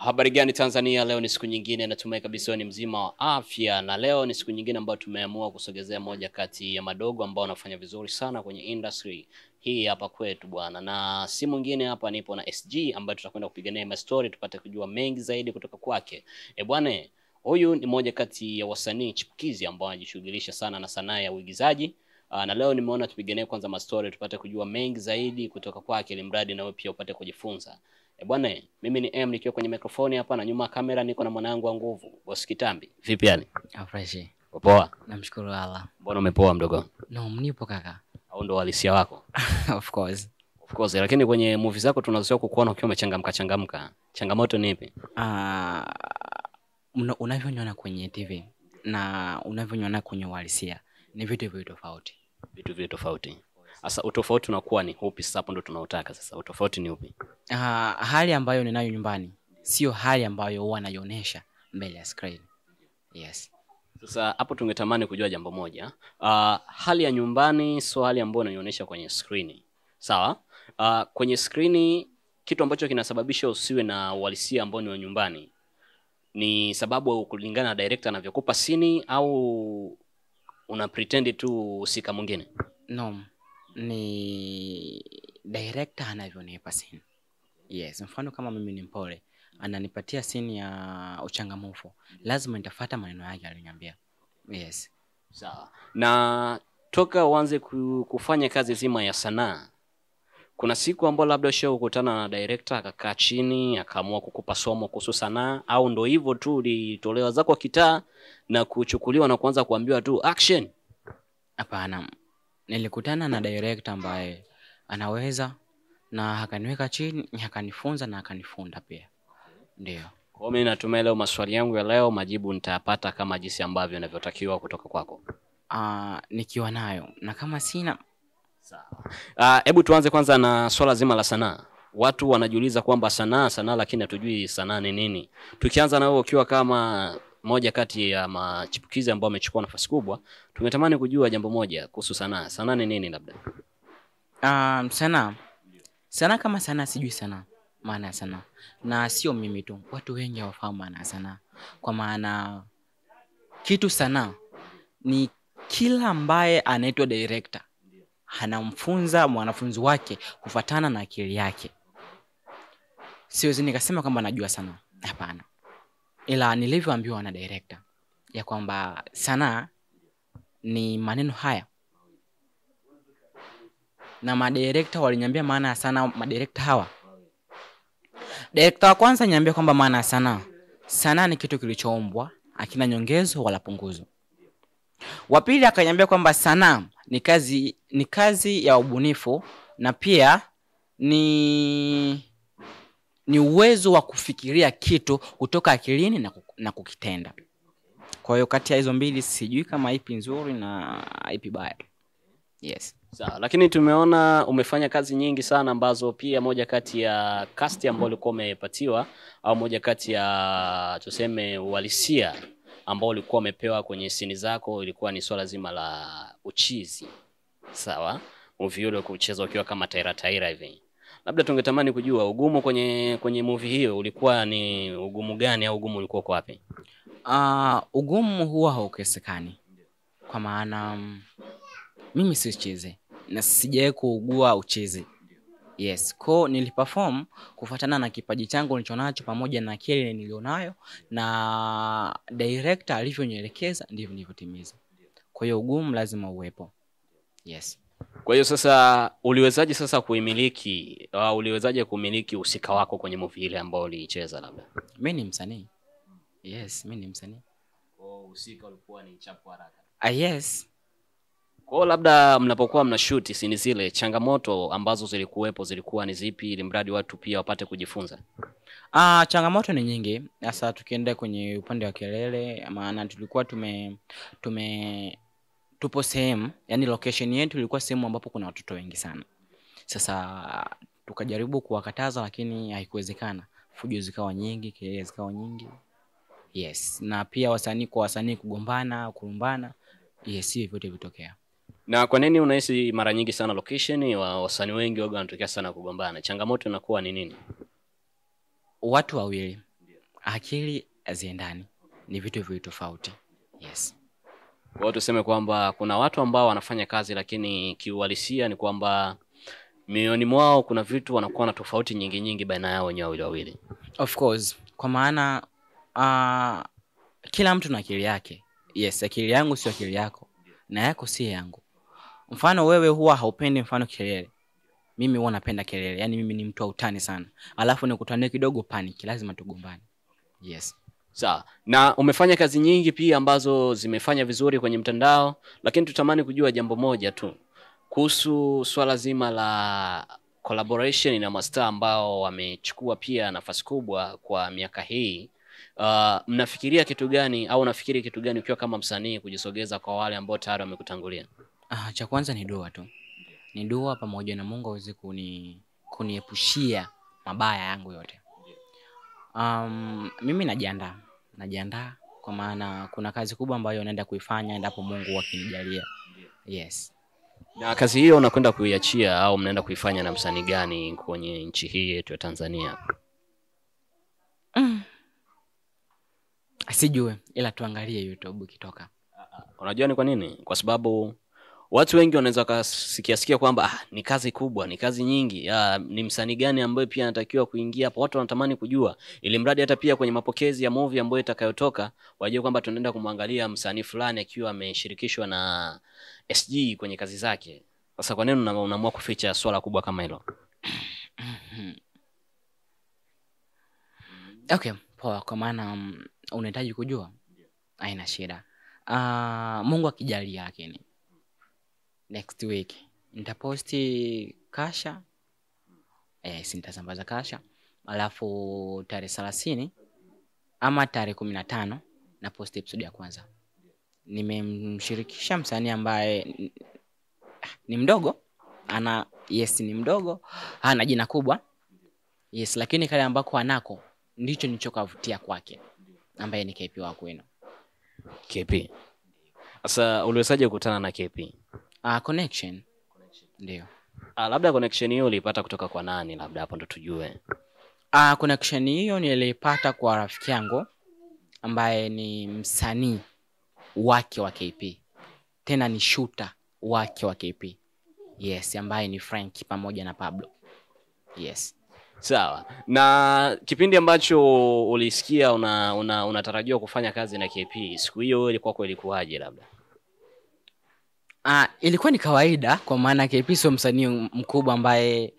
Habari gani Tanzania, leo ni siku nyingine, natumai kabisa ni mzima wa afya, na leo ni siku nyingine ambayo tumeamua kusogezea moja kati ya madogo ambao wanafanya vizuri sana kwenye industry hii hapa kwetu bwana. Na si mwingine hapa, nipo na SG ambaye tutakwenda kupiga naye story tupate kujua mengi zaidi kutoka kwake. Bwana, huyu ni moja kati ya wasanii chipukizi ambao wanajishughulisha sana na sanaa ya uigizaji. Na leo nimeona tupige naye kwanza story tupate kujua mengi zaidi kutoka kwake, ili mradi na wewe pia upate kujifunza. Bwana, mimi ni M nikiwa kwenye mikrofoni hapa, na nyuma kamera niko na mwanangu wa nguvu, Boss Kitambi. Vipi yani? Fresh. Poa. Namshukuru Allah. Mbona umepoa mdogo? No, mnipo kaka. Au ndo halisia wako? Of course. Of course, lakini kwenye movie zako tunazoea kukuona ukiwa umechangamka. Changamoto ni ipi? Unavyoniona kwenye TV na unavyoniona kwenye uhalisia ni vitu tofauti. Vitu tofauti. Sasa utofauti unakuwa ni upi? Sasa hapo ndo tunautaka sasa. Utofauti ni upi? Hali ambayo ninayo nyumbani sio hali ambayo huwa naionesha mbele ya screen. Yes. Sasa hapo tungetamani kujua jambo moja. Hali ya nyumbani sio hali ambayo unaionyesha kwenye screen. Sawa? Kwenye screen kitu ambacho kinasababisha usiwe na uhalisia ambao ni wa nyumbani ni sababu kulingana na director anavyokupa scene, au una pretend tu usika mwingine? No. Ni director anavyonipa scene. Yes, mfano kama mimi ni mpole, ananipatia scene ya uchangamfu, lazima nitafuata maneno yake aliniambia. Yes. Sawa. Na toka uanze kufanya kazi zima ya sanaa, kuna siku ambapo labda ukutana na director akakaa chini akaamua kukupa somo kuhusu sanaa, au ndo hivyo tu ulitolewa zako kitaa na kuchukuliwa na kuanza kuambiwa tu action? Hapana. Nilikutana na director ambaye anaweza, na akaniweka chini, akanifunza na akanifunda pia. Ndio. Kwa mimi natumai leo maswali yangu ya leo majibu nitayapata kama jinsi ambavyo ninavyotakiwa kutoka kwako. Nikiwa nayo, na kama sina sawa. Hebu tuanze kwanza na swala zima la sanaa. Watu wanajiuliza kwamba sanaa lakini hatujui sanaa ni nini. Tukianza na wewe ukiwa kama moja kati ya machipukizi ambao wamechukua nafasi kubwa, tungetamani kujua jambo moja kuhusu sanaa. Sanaa ni nini labda? Sanaa kama sanaa sijui sanaa. Maana ya sanaa. Na sio mimi tu, watu wengi hawafahamu maana ya sanaa. Kwa maana kitu sanaa ni kila ambaye anaitwa director anamfunza mwanafunzi wake kufuatana na akili yake. Siwezi nikasema kwamba najua sanaa. Hapana. Ila nilivyoambiwa na director ya kwamba sanaa ni maneno haya. Na madirector waliniambia maana ya sanaa, madirector hawa. Director wa kwanza niambia kwamba maana ya sanaa ni kitu kilichoombwa, hakina nyongezo wala punguzo. Wa pili akaniambia kwamba sanaa ni kazi ya ubunifu, na pia ni uwezo wa kufikiria kitu kutoka akilini na kukitenda. Kwa hiyo kati ya hizo mbili sijui kama ipi nzuri na ipi baya. Yes. Sawa, lakini tumeona umefanya kazi nyingi sana ambazo pia moja kati ya cast ambao ulikuwa umepatiwa, au moja kati ya tuseme uhalisia ambao ulikuwa umepewa kwenye scene zako ilikuwa ni swala zima la uchizi. Sawa? Movie ile kucheza ukiwa kama taira hivi. Labda tungetamani kujua ugumu kwenye movie hiyo ulikuwa ni ugumu gani, au ugumu ulikuwa kwa wapi? Ugumu huwa haukosekani. Kwa maana mimi sicheze na sijawahi kuugua ucheze. Yes, niliperform kufuatana na kipaji changu nilichonacho pamoja na kile nilionayo, na director alivyonielekeza ndivyo nilivyotimiza. Kwa hiyo ugumu lazima uwepo. Yes. Kwa hiyo sasa uliwezaje sasa kuimiliki, au uliwezaje kumiliki usika wako kwenye movie ile ambayo uliicheza labda? Mimi ni msanii. Yes, mimi ni msanii. Usika ulikuwa ni chapu haraka. Yes. Kwa labda mnapokuwa mnashoot scene zile, changamoto ambazo zilikuwa ni zipi, ili mradi watu pia wapate kujifunza? Changamoto ni nyingi. Sasa tukienda kwenye upande wa kelele, maana tulikuwa tupo sehemu, yani location yetu ilikuwa sehemu ambapo kuna watoto wengi sana. Sasa tukajaribu kuwakataza lakini haikuwezekana. Fujo zikawa nyingi, kelele zikawa nyingi. Yes, na pia wasanii kugombana, kurumbana. Yes, hivyo vyote vitokea. Na kwa nini unahisi mara nyingi sana location wasanii wengi waga wanatokea sana kugombana? Changamoto inakuwa ni nini? Watu wawili. akili haziendani, ni vitu viwili tofauti. Yes. Kwa hiyo tuseme kwamba kuna watu ambao wanafanya kazi lakini kiuhalisia ni kwamba mioyoni mwao kuna vitu wanakuwa na tofauti nyingi baina yao wenyewe wawili. Of course, kwa maana kila mtu na akili yake. Yes, akili yangu sio akili yako na yako si yangu. Mfano wewe huwa haupendi mfano kelele. Mimi huwa napenda kelele. Yaani mimi ni mtu wa utani sana. Alafu nikutanie kidogo panic, lazima tugombane. Yes. Sawa. Na umefanya kazi nyingi pia ambazo zimefanya vizuri kwenye mtandao, lakini tutamani kujua jambo moja tu kuhusu swala zima la collaboration na mastaa ambao wamechukua pia nafasi kubwa kwa miaka hii. Mnafikiria kitu gani au unafikiri kitu gani ukiwa kama msanii kujisogeza kwa wale ambao tayari wamekutangulia? Cha kwanza ni dua tu. Ni dua pamoja na Mungu aweze kuniepushia mabaya yangu yote. Mimi najiandaa kwa maana kuna kazi kubwa ambayo naenda kuifanya endapo Mungu akinijalia. Yes. Na kazi hiyo unakwenda kuiachia au mnaenda kuifanya na msanii gani kwenye nchi hii yetu ya Tanzania? Sijui, ila tuangalie YouTube ikitoka. Unajua ni kwa nini? Kwa sababu watu wengi wanaweza kusikia kwamba ni kazi kubwa, ni kazi nyingi. Ni msanii gani ambaye pia anatakiwa kuingia hapo? Watu wanatamani kujua ili mradi hata pia kwenye mapokezi ya movie ambayo itakayotoka wajue kwamba tunaenda kumwangalia msanii fulani akiwa ameshirikishwa na SG kwenye kazi zake. Sasa kwa nini unaamua kuficha swala kubwa kama hilo? Okay, poa, kwa maana unahitaji kujua. Haina shida. Mungu akijalia lakini next week nitaposti kasha. Nitasambaza kasha. Alafu tarehe 30 ama tarehe 15 na post episode ya kwanza. Nimemshirikisha msanii ambaye ni mdogo. Ni mdogo. Hana jina kubwa. Yes, lakini kale ambako anako ndicho nilichokavutia kwake, ambaye ni KP wa kwenu. KP. Sasa uliwezaje kukutana na KP? Connection. Ndio. Labda connection hiyo ulipata kutoka kwa nani? Labda hapo ndo tujue. Connection hiyo nilipata kwa rafiki yangu ambaye ni msanii wake wa KP. Tena ni shooter wake wa KP. Yes, ambaye ni Frank pamoja na Pablo. Yes. Sawa. Na kipindi ambacho ulisikia unatarajiwa kufanya kazi na KP, siku hiyo ilikuwaje labda? Ilikuwa ni kawaida kwa maana KP sio msanii mkubwa ambaye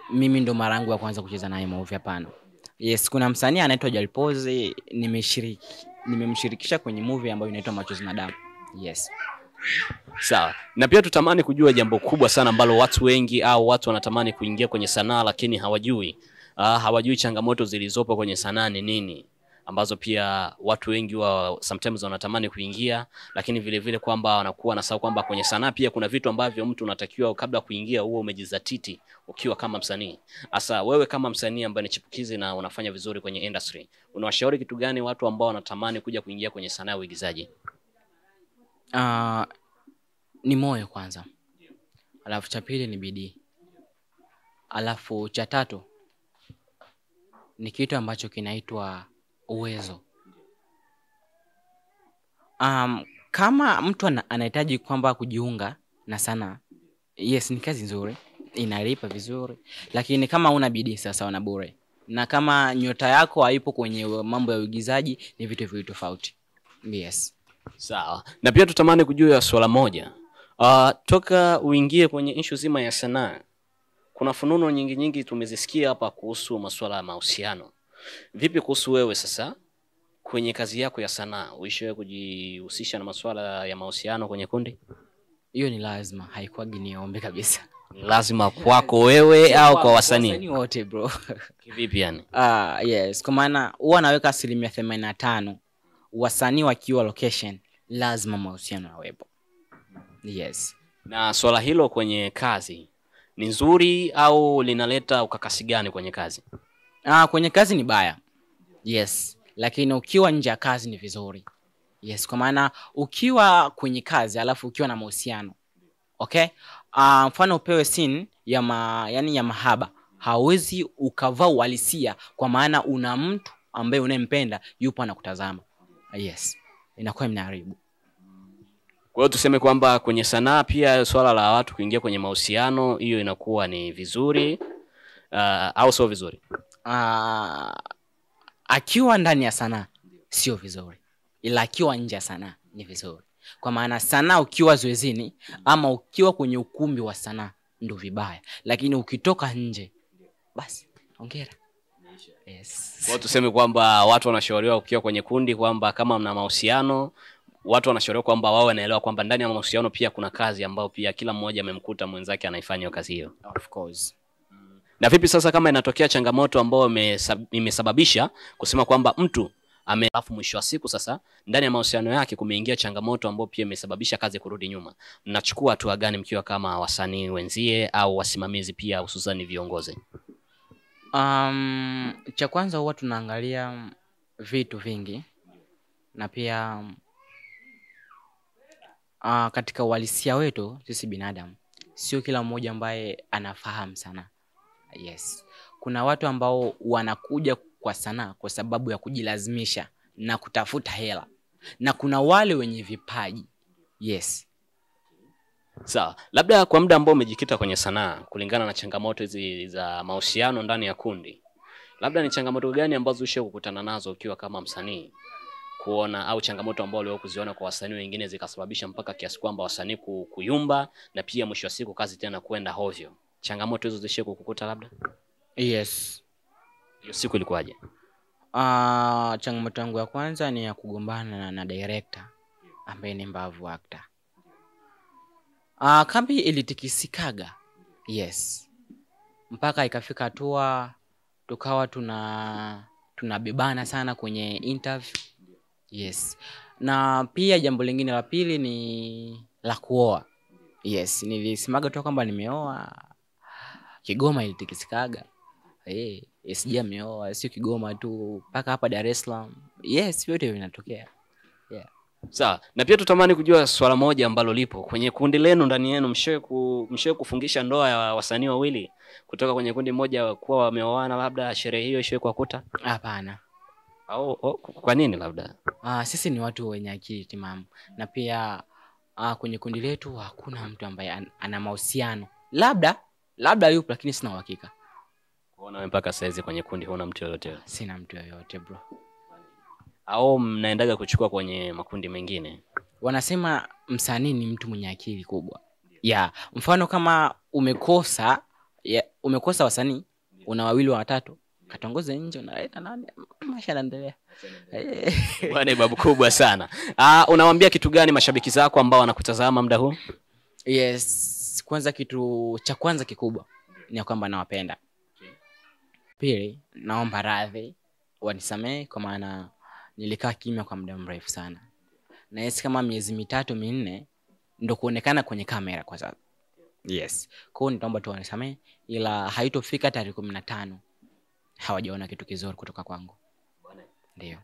mimi ndo mara yangu ya kwanza kucheza naye movie, hapana. Yes, kuna msanii anaitwa Jalipozi nimemshirikisha kwenye movie ambayo inaitwa Machozi na Damu. Yes. Sawa. Na pia tutamani kujua jambo kubwa sana ambalo watu wengi au watu wanatamani kuingia kwenye sanaa lakini hawajui changamoto zilizopo kwenye sanaa ni nini, ambazo pia watu wengi sometimes wanatamani kuingia lakini vile vile kwamba wanakuwa nasahau kwamba kwenye sanaa pia kuna vitu ambavyo mtu unatakiwa kabla kuingia uwe umejizatiti ukiwa kama msanii. Sasa wewe kama msanii ambaye ni chipukizi na unafanya vizuri kwenye industry, unawashauri kitu gani watu ambao wanatamani kuja kuingia kwenye sanaa ya uigizaji? Ni moyo kwanza. Alafu cha pili ni bidii. Alafu cha tatu ni kitu ambacho kinaitwa uwezo. Kama mtu anahitaji kwamba kujiunga na sanaa, yes, ni kazi nzuri, inalipa vizuri, lakini kama una bidii sasa una bure. Na kama nyota yako haipo kwenye mambo ya uigizaji, ni vitu viwili tofauti. Yes. Sawa. Na pia tutamani kujua swala moja. Toka uingie kwenye issue zima ya sanaa, kuna fununu nyingi tumezisikia hapa kuhusu masuala ya mahusiano. Vipi kuhusu wewe sasa kwenye kazi yako ya sanaa? Uishawe kujihusisha na masuala ya mahusiano kwenye kundi? Hiyo ni lazima, haikuagi niombe kabisa. Lazima kwako wewe au kwa wasanii? Wasanii wote bro. Vipi yani? Yes, kwa maana huwa naweka 85% wasanii wakiwa location, lazima mahusiano yawepo. Yes. Na swala hilo kwenye kazi ni nzuri au linaleta ukakasi gani kwenye kazi? Kwenye kazi ni baya. Yes, lakini ukiwa nje ya kazi ni vizuri. Yes, kwa maana ukiwa kwenye kazi alafu ukiwa na mahusiano, okay? Mfano upewe scene ya mahaba, hauwezi ukavaa uhalisia kwa maana una mtu ambaye unayempenda yupo anakutazama. Yes, inakuwa inaharibu. Kwa hiyo tuseme kwamba kwenye sanaa pia swala la watu kuingia kwenye mahusiano hiyo inakuwa ni vizuri au sio vizuri? Akiwa ndani ya sanaa sio vizuri, ila akiwa nje ya sanaa ni vizuri. Kwa maana sanaa ukiwa zoezini ama ukiwa kwenye ukumbi wa sanaa ndio vibaya, lakini ukitoka nje basi hongera. Yes. Kwa hiyo tuseme kwamba watu wanashauriwa ukiwa kwenye kundi kwamba kama mna mahusiano, watu wanashauriwa kwamba wao wanaelewa kwamba ndani ya mahusiano pia kuna kazi ambayo pia kila mmoja amemkuta mwenzake anaifanya kazi hiyo. Of course. Na vipi sasa kama inatokea changamoto ambayo imesababisha kusema kwamba mtu alafu mwisho wa siku sasa ndani ya mahusiano yake kumeingia changamoto ambayo pia imesababisha kazi kurudi nyuma, mnachukua hatua gani mkiwa kama wasanii wenzie au wasimamizi pia hususan viongozi? Cha kwanza huwa tunaangalia vitu vingi, na pia katika uhalisia wetu sisi binadamu sio kila mmoja ambaye anafahamu sana. Yes. Kuna watu ambao wanakuja kwa sanaa kwa sababu ya kujilazimisha na kutafuta hela, na kuna wale wenye vipaji. Yes. Sawa. Labda kwa muda ambao umejikita kwenye sanaa, kulingana na changamoto hizi za mahusiano ndani ya kundi, labda ni changamoto gani ambazo ushakutana nazo ukiwa kama msanii kuona, au changamoto ambazo leo kuziona kwa wasanii wengine zikasababisha mpaka kiasi kwamba wasanii kuyumba na pia mwisho wa siku kazi tena kwenda hovyo? Changamoto hizo zishakukuta labda? Yes. Hiyo siku ilikuwaje? Changamoto yangu ya kwanza ni ya kugombana na director ambaye ni Mbavu actor. Kambi ilitikisikaga. Yes. Mpaka ikafika hatua tukawa tunabebana sana kwenye interview. Yes. Na pia jambo lingine la pili ni la kuoa. Yes, nilisemaga tu kwamba nimeoa. Kigoma ilitikisikaga. Sija nimeoa, sio Kigoma tu, mpaka hapa Dar es Salaam. Yes, vyote vinatokea. Yeah. Sawa. Na pia tutamani kujua swala moja ambalo lipo kwenye kundi lenu, ndani yenu mshewe kufungisha ndoa ya wasanii wawili kutoka kwenye kundi moja kuwa wameoana, labda sherehe hiyo ishewe kukuta? Hapana. Kwa nini labda? Sisi ni watu wenye akili timamu, na pia kwenye kundi letu hakuna mtu ambaye ana mahusiano. Labda yupo, lakini sina uhakika. Unaona mpaka saizi kwenye kundi huna mtu yoyote? Sina mtu yoyote bro. Au mnaendaga kuchukua kwenye makundi mengine? Wanasema msanii ni mtu mwenye akili kubwa. Mfano kama umekosa wasanii, una wawili wa watatu, katongoze nje, unaleta nani, maisha yanaendelea. Bwana babu kubwa sana. Unawaambia kitu gani mashabiki zako ambao wanakutazama muda huu? Yes, kwanza kitu cha kwanza kikubwa ni kwamba nawapenda. Pili, naomba radhi, wanisamehe kwa maana nilikaa kimya kwa muda mrefu sana. Na hisi kama miezi 3-4 ndo kuonekana kwenye kamera kwa sasa. Yes. Kwa hiyo nitaomba tu wanisamehe, ila haitofika tarehe 15 hawajaona kitu kizuri kutoka kwangu. Ndio.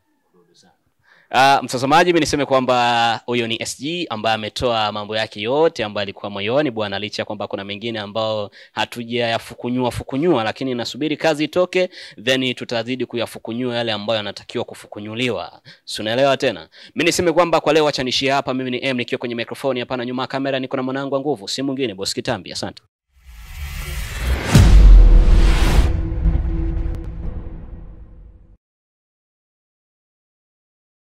Mtazamaji, mimi niseme kwamba huyo ni SG ambaye ametoa mambo yake yote ambayo alikuwa moyoni bwana, licha kwamba kuna mengine ambao hatujayafukunyua, lakini nasubiri kazi itoke then tutazidi kuyafukunyua yale ambayo yanatakiwa kufukunyuliwa. Unaelewa tena? Mimi niseme kwamba kwa leo acha nishie hapa. Mimi ni M nikiwa kwenye microphone hapa, na nyuma kamera niko na mwanangu wa nguvu, si mwingine Boss Kitambi. Asante.